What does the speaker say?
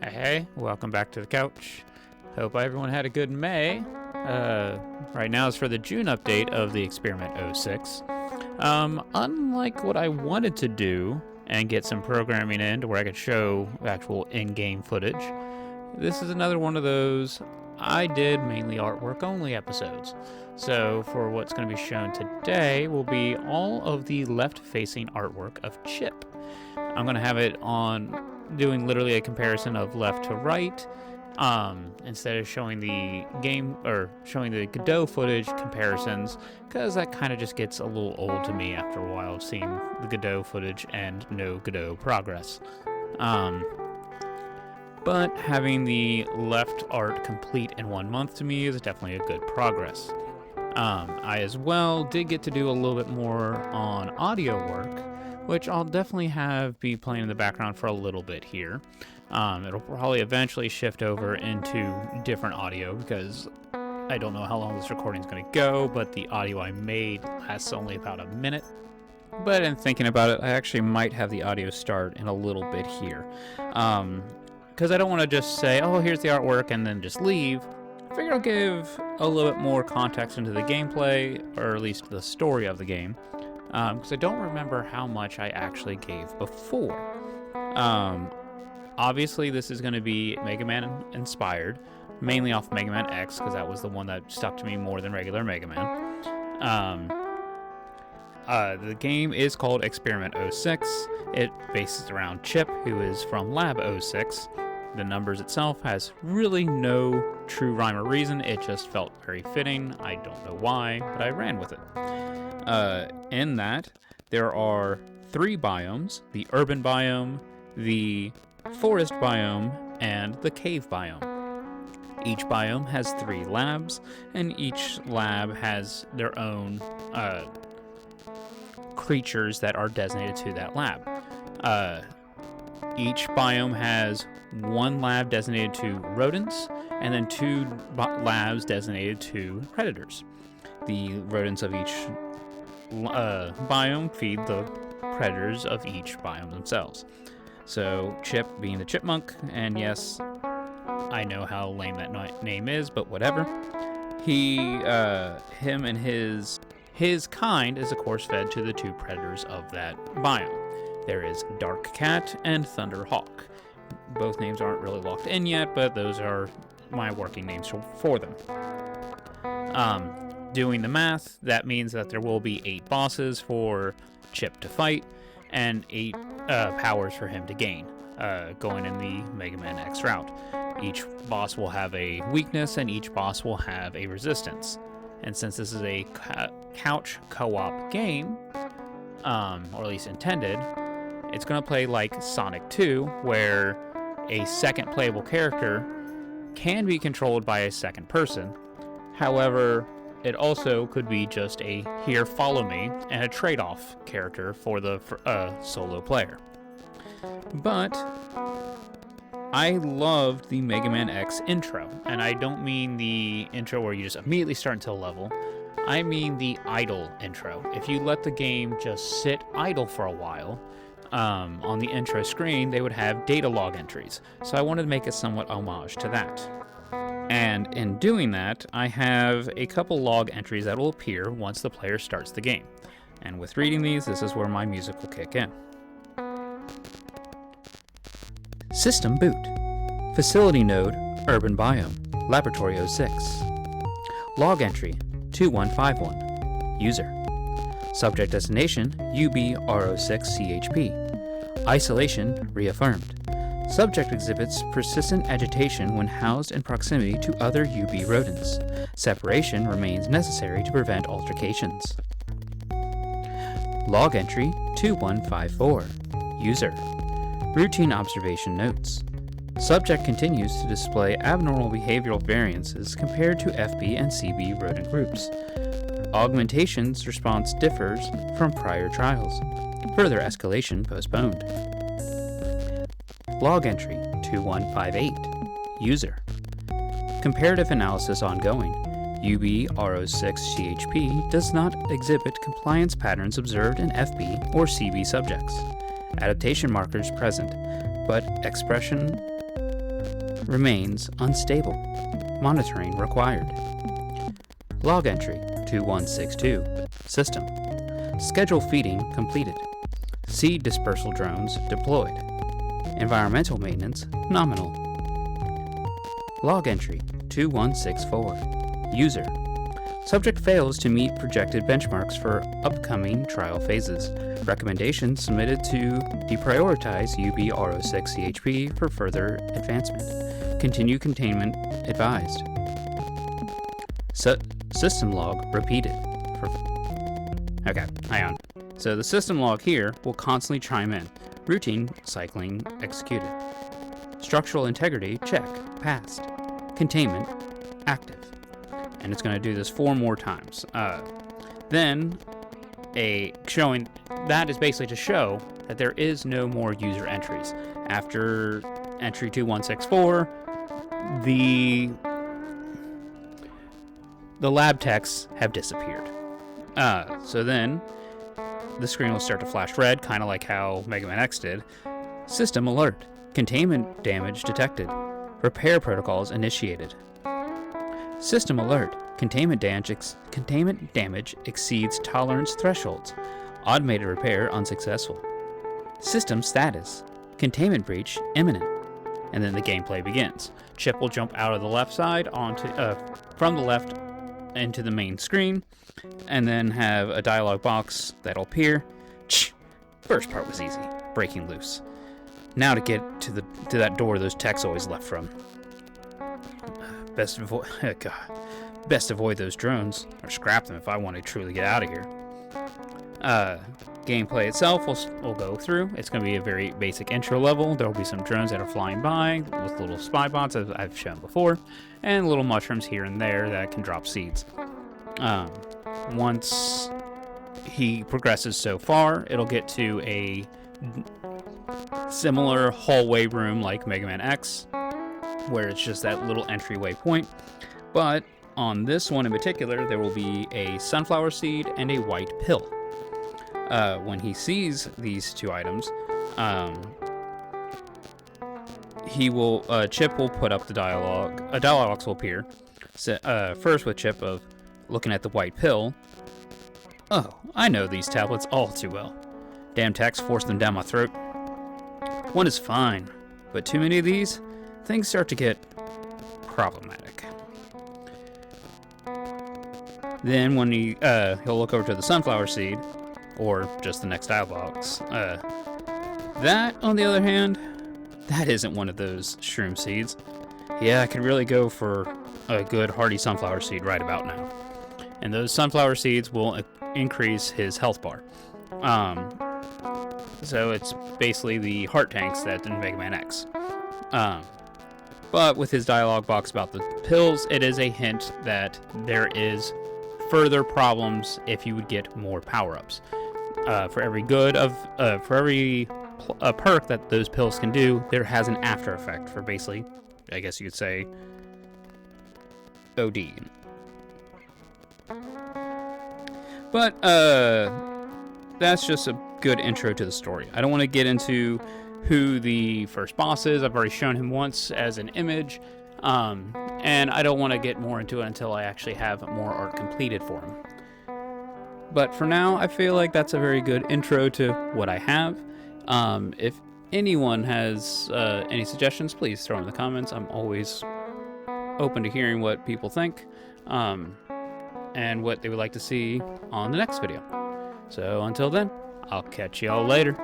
Hey, welcome back to the couch. Hope everyone had a good May. Right now is for the June update of the Experiment 06. Unlike what I wanted to do and get some programming in to where I could show actual in-game footage, this is another one of those I did mainly artwork only episodes. So for what's going to be shown today will be all of the left-facing artwork of Chip. I'm going to have it on doing literally a comparison of left to right, instead of showing the game or showing the Godot footage comparisons, because that kind of just gets a little old to me after a while of seeing the Godot footage and no Godot progress. But having the left art complete in 1 month to me is definitely a good progress. I as well did get to do a little bit more on audio work, which I'll definitely be playing in the background for a little bit here. It'll probably eventually shift over into different audio because I don't know how long this recording is going to go, but the audio I made lasts only about a minute. But in thinking about it, I actually might have the audio start in a little bit here. Because I don't want to just say, oh, here's the artwork, and then just leave. I figure I'll give a little bit more context into the gameplay, or at least the story of the game. Because I don't remember how much I actually gave before. Obviously, this is going to be Mega Man inspired, mainly off Mega Man X, because that was the one that stuck to me more than regular Mega Man. The game is called Experiment 06. It bases around Chip, who is from Lab 06. The numbers itself has really no true rhyme or reason. It just felt very fitting. I don't know why, but I ran with it. In that, there are 3 biomes: the urban biome, the forest biome, and the cave biome. Each biome has 3 labs, and each lab has their own creatures that are designated to that lab. Each biome has 1 lab designated to rodents, and then 2 labs designated to predators. The rodents of each biome feed the predators of each biome themselves. So Chip being the chipmunk, and yes, I know how lame that name is, but whatever. Him and his kind is of course fed to the 2 predators of that biome. There is Dark Cat and Thunder Hawk. Both names aren't really locked in yet, but those are my working names for them. Doing the math, that means that there will be 8 bosses for Chip to fight, and 8 powers for him to gain, going in the Mega Man X route. Each boss will have a weakness, and each boss will have a resistance. And since this is a couch co-op game, or at least intended, it's going to play like Sonic 2, where a second playable character can be controlled by a second person. However, it also could be just a here, follow me, and a trade-off character for the solo player. But I loved the Mega Man X intro, and I don't mean the intro where you just immediately start into a level. I mean the idle intro. If you let the game just sit idle for a while, on the intro screen, they would have data log entries. So I wanted to make a somewhat homage to that. And in doing that, I have a couple log entries that will appear once the player starts the game. And with reading these, this is where my music will kick in. System boot. Facility node, urban biome, laboratory 06. Log entry, 2151. User. Subject destination, UB-R06-CHP. Isolation reaffirmed. Subject exhibits persistent agitation when housed in proximity to other UB rodents. Separation remains necessary to prevent altercations. Log entry 2154. User. Routine observation notes. Subject continues to display abnormal behavioral variances compared to FB and CB rodent groups. Augmentation's response differs from prior trials. Further escalation postponed. Log entry 2158. User. Comparative analysis ongoing. UB-R06-CHP does not exhibit compliance patterns observed in FB or CB subjects. Adaptation markers present, but expression remains unstable. Monitoring required. Log entry 2162. System. Schedule feeding completed. Seed dispersal drones deployed. Environmental maintenance nominal. Log entry 2164. User. Subject fails to meet projected benchmarks for upcoming trial phases. Recommendation submitted to deprioritize UB-R06 CHP for further advancement. Continue containment advised. System log repeated. Okay, hang on. So the system log here will constantly chime in. Routine cycling executed. Structural integrity check passed. Containment active. And it's going to do this 4 more times. Then showing that is basically to show that there is no more user entries. After entry 2164, the lab techs have disappeared. So then the screen will start to flash red, kind of like how Mega Man X did. System alert. Containment damage detected. Repair protocols initiated. System alert. Containment damage exceeds tolerance thresholds. Automated repair unsuccessful. System status. Containment breach imminent. And then the gameplay begins. Chip will jump out of the left side from the left into the main screen, and then have a dialog box that'll appear. First part was easy, breaking loose. Now to get to that door those techs always left from. Best avoid those drones, or scrap them if I want to truly get out of here. Gameplay itself we'll go through. It's going to be a very basic intro level. There will be some drones that are flying by with little spy bots, as I've shown before, and little mushrooms here and there that can drop seeds. Once he progresses so far, it'll get to a similar hallway room like Mega Man X, where it's just that little entryway point. But on this one in particular, there will be a sunflower seed and a white pill. When he sees these 2 items, Chip will put up the dialogue. A dialogue box will appear. First with Chip of looking at the white pill. Oh, I know these tablets all too well. Damn techs forced them down my throat. One is fine, but too many of these, things start to get problematic. Then when he'll look over to the sunflower seed, or just the next dialog box. That, on the other hand, that isn't one of those shroom seeds. Yeah, I could really go for a good hearty sunflower seed right about now. And those sunflower seeds will increase his health bar. So it's basically the heart tanks that in Mega Man X. But with his dialogue box about the pills, it is a hint that there is further problems if you would get more power-ups. For every perk that those pills can do, there has an after effect for basically, I guess you could say, OD. But that's just a good intro to the story. I don't want to get into who the first boss is. I've already shown him once as an image, and I don't want to get more into it until I actually have more art completed for him. But for now, I feel like that's a very good intro to what I have. If anyone has any suggestions, please throw them in the comments. I'm always open to hearing what people think, and what they would like to see on the next video. So until then, I'll catch y'all later.